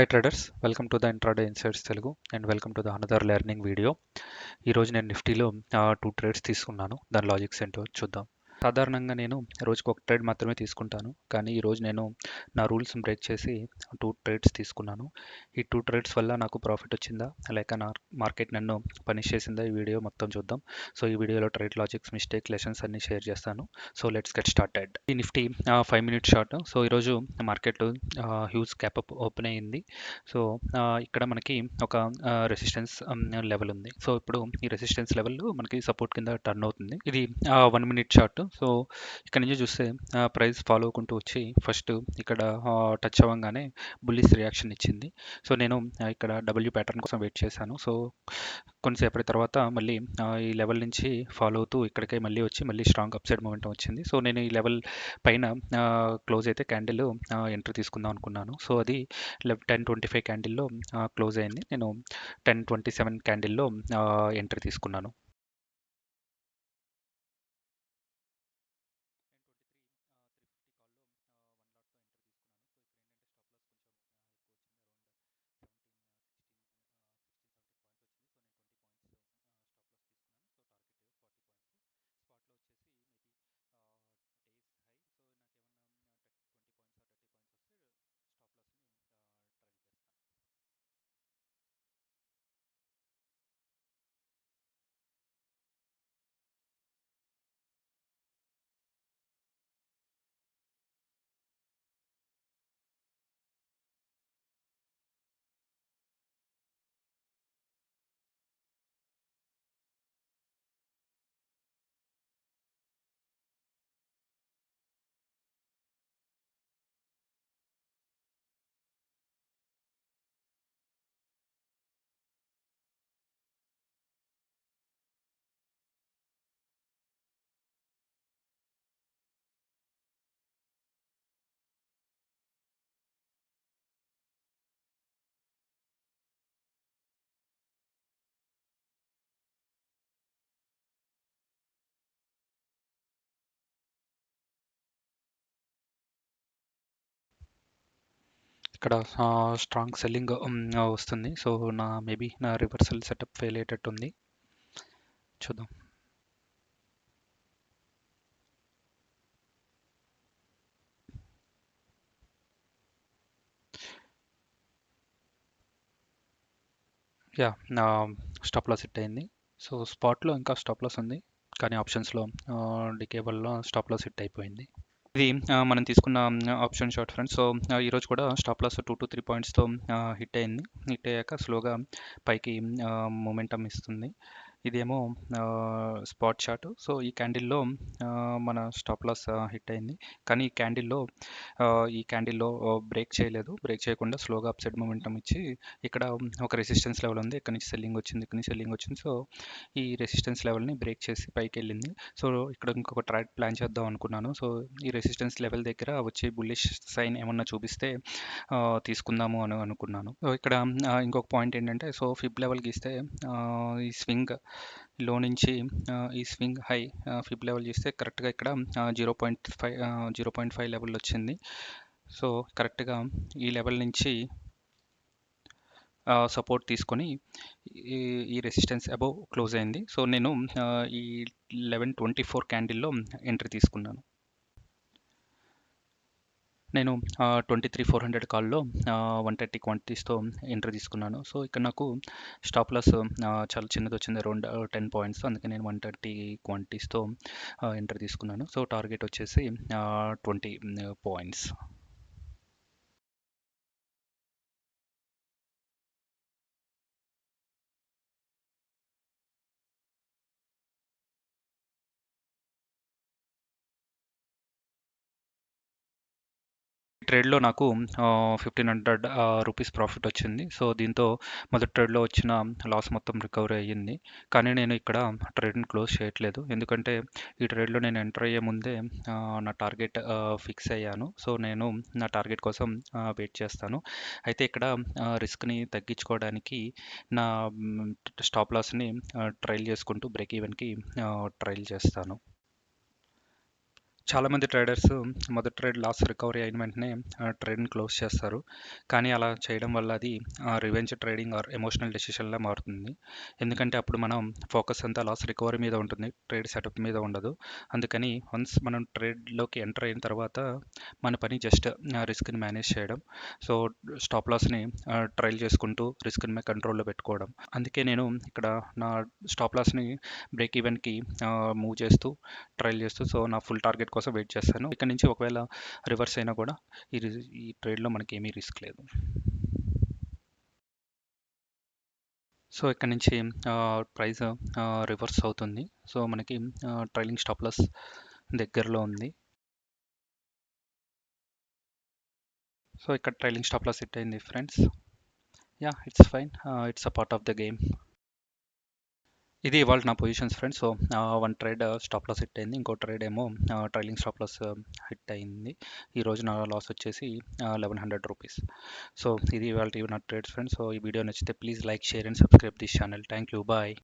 Hi traders, welcome to the Intraday Insights Telugu and welcome to the another learning video. ఈ రోజు నేను నిఫ్టీలో 2 trades తీసుకున్నాను. దాని లాజిక్స్ ఏంటో చూద్దాం. సాధారణంగా నేను రోజుకు ఒక ట్రేడ్ మాత్రమే తీసుకుంటాను. కానీ ఈరోజు నేను నా రూల్స్ని బ్రేక్ చేసి 2 ట్రేడ్స్ తీసుకున్నాను. ఈ 2 ట్రేడ్స్ వల్ల నాకు ప్రాఫిట్ వచ్చిందా లేక నా మార్కెట్ నన్ను పనిష్ చేసిందా ఈ వీడియో మొత్తం చూద్దాం. సో ఈ వీడియోలో ట్రేడ్ లాజిక్స్, మిస్టేక్, లెసన్స్ అన్ని షేర్ చేస్తాను. So let's get started. ఈ నిఫ్టీ 5 మినిట్ షార్ట్. సో ఈరోజు market huge cap up open అయ్యింది. సో ఇక్కడ మనకి ఒక రెసిస్టెన్స్ లెవెల్ ఉంది. సో ఇప్పుడు ఈ రెసిస్టెన్స్ లెవెల్ మనకి సపోర్ట్ కింద టర్న్ అవుతుంది. ఇది 1 మినిట్ షార్ట్. సో ఇక్కడ నుంచి చూస్తే ప్రైస్ ఫాలో అవ్వకుంటూ వచ్చి ఫస్ట్ ఇక్కడ టచ్ అవ్వగానే బుల్లిష్ రియాక్షన్ ఇచ్చింది. సో నేను ఇక్కడ డబ్ల్యూ ప్యాటర్న్ కోసం వెయిట్ చేశాను. సో కొంతసేపటి తర్వాత మళ్ళీ ఈ లెవెల్ నుంచి ఫాలో అవుతూ ఇక్కడికే మళ్ళీ వచ్చి మళ్ళీ స్ట్రాంగ్ అప్ సైడ్ మూమెంటం వచ్చింది. సో నేను ఈ లెవెల్ పైన క్లోజ్ అయితే క్యాండిల్ ఎంట్రీ తీసుకుందాం అనుకున్నాను. సో అది 10:25 క్యాండిల్లో క్లోజ్ అయింది. నేను 10:27 క్యాండిల్లో ఎంట్రీ తీసుకున్నాను. ఇక్కడ స్ట్రాంగ్ సెల్లింగ్ వస్తుంది. సో మేబీ నా రివర్సల్ సెటప్ ఫెయిల్ అయ్యేటట్టుంది. చూద్దాం. యా, స్టాప్ లాస్ హిట్ అయింది. సో స్పాట్లో ఇంకా స్టాప్ లాస్ ఉంది, కానీ ఆప్షన్స్లో డికే వల్ల స్టాప్ లాస్ హిట్ అయిపోయింది. ఇది మనం తీసుకున్న ఆప్షన్ షార్ట్ ఫ్రెండ్స్. సో ఈరోజు కూడా స్టాప్ లాస్ 2 to 3 పాయింట్స్తో హిట్ అయింది. హిట్ అయ్యాక స్లోగా పైకి మూమెంటం ఇస్తుంది. ఇదేమో స్పాట్ షాట్. సో ఈ క్యాండిల్లో మన స్టాప్ లాస్ హిట్ అయింది, కానీ ఈ క్యాండిల్లో బ్రేక్ చేయలేదు. బ్రేక్ చేయకుండా స్లోగా అప్ సైడ్ మూమెంటం ఇచ్చి ఇక్కడ ఒక రెసిస్టెన్స్ లెవెల్ ఉంది. ఇక్కడ నుంచి సెల్లింగ్ వచ్చింది, ఇక్కడ నుంచి సెల్లింగ్ వచ్చింది. సో ఈ రెసిస్టెన్స్ లెవెల్ని బ్రేక్ చేసి పైకి వెళ్ళింది. సో ఇక్కడ ఇంకొక ట్రేడ్ ప్లాన్ చేద్దాం అనుకున్నాను. సో ఈ రెసిస్టెన్స్ లెవెల్ దగ్గర వచ్చి బుల్లిష్ సైన్ ఏమన్నా చూపిస్తే తీసుకుందాము అని అనుకున్నాను. సో ఇక్కడ ఇంకొక పాయింట్ ఏంటంటే, సో ఫిబ్ లెవెల్ గీస్తే ఈ స్వింగ్ లో నుంచి ఈ స్వింగ్ హై ఫిబ్ లెవెల్ చేస్తే కరెక్ట్గా ఇక్కడ 0.5 లెవెల్ వచ్చింది. సో కరెక్ట్గా ఈ లెవెల్ నుంచి సపోర్ట్ తీసుకొని ఈ రెసిస్టెన్స్ అబోవ్ క్లోజ్ అయింది. సో నేను ఈ 11:24 క్యాండిల్లో ఎంట్రీ తీసుకున్నాను. నేను 23,400 కాల్లో 130 క్వాంటిటీస్తో ఎంట్రీ తీసుకున్నాను. సో ఇక్కడ నాకు స్టాప్ లాస్ చాలా చిన్నది వచ్చింది, అరౌండ్ 10 పాయింట్స్. అందుకే నేను 130 క్వాంటిటీస్తో ఎంట్రీ తీసుకున్నాను. సో టార్గెట్ వచ్చేసి 20 పాయింట్స్. ట్రేడ్లో నాకు 1,500 రూపీస్ ప్రాఫిట్ వచ్చింది. సో దీంతో మొదటి ట్రేడ్లో వచ్చిన లాస్ మొత్తం రికవరీ అయ్యింది. కానీ నేను ఇక్కడ ట్రేడ్ని క్లోజ్ చేయట్లేదు, ఎందుకంటే ఈ ట్రేడ్లో నేను ఎంటర్ అయ్యే ముందే నా టార్గెట్ ఫిక్స్ అయ్యాను. సో నేను నా టార్గెట్ కోసం వెయిట్ చేస్తాను. అయితే ఇక్కడ రిస్క్ని తగ్గించుకోవడానికి నా స్టాప్ లాస్ని ట్రైల్ చేసుకుంటూ బ్రేక్ ఈవెన్కి ట్రైల్ చేస్తాను. చాలామంది ట్రేడర్స్ మొదటి ట్రేడ్ లాస్ రికవరీ అయిన వెంటనే ట్రేడ్ని క్లోజ్ చేస్తారు. కానీ అలా చేయడం వల్ల అది రివెంజ్ ట్రేడింగ్ ఆర్ ఎమోషనల్ డెసిషన్లా మారుతుంది. ఎందుకంటే అప్పుడు మనం ఫోకస్ అంతా లాస్ రికవరీ మీద ఉంటుంది, ట్రేడ్ సెటప్ మీద ఉండదు. అందుకని వన్స్ మనం ట్రేడ్లోకి ఎంటర్ అయిన తర్వాత మన పని జస్ట్ రిస్క్ని మేనేజ్ చేయడం. సో స్టాప్ లాస్ని ట్రైల్ చేసుకుంటూ రిస్క్ని కంట్రోల్లో పెట్టుకోవడం. అందుకే నేను ఇక్కడ నా స్టాప్ లాస్ని బ్రేక్ ఈవెన్కి మూవ్ చేస్తూ ట్రైల్ చేస్తూ సో నా ఫుల్ టార్గెట్ కోసం వెయిట్ చేస్తాను. ఇక్కడ నుంచి ఒకవేళ రివర్స్ అయినా కూడా ఈ ట్రేడ్లో మనకి ఏమీ రిస్క్ లేదు. సో ఇక్కడ నుంచి ప్రైస్ రివర్స్ అవుతుంది. సో మనకి ట్రైలింగ్ స్టాప్ లాస్ దగ్గరలో ఉంది. సో ఇక్కడ ట్రైలింగ్ స్టాప్ లాస్ హిట్ అయింది friends. Yeah, it's fine, it's a part of the game. ఇది ఇవాళ నా positions friends. So one trade stop loss hit అయింది, ఇంకో ట్రేడ్ ఏమో ట్రైలింగ్ స్టాప్ లాస్ హిట్ అయింది. ఈరోజు నా లాస్ వచ్చేసి 1100 రూపీస్. సో ఇది ఇవాళ నా ట్రేడ్స్ ఫ్రెండ్స్. సో ఈ వీడియో నచ్చితే please like, share and subscribe this channel. Thank you, bye.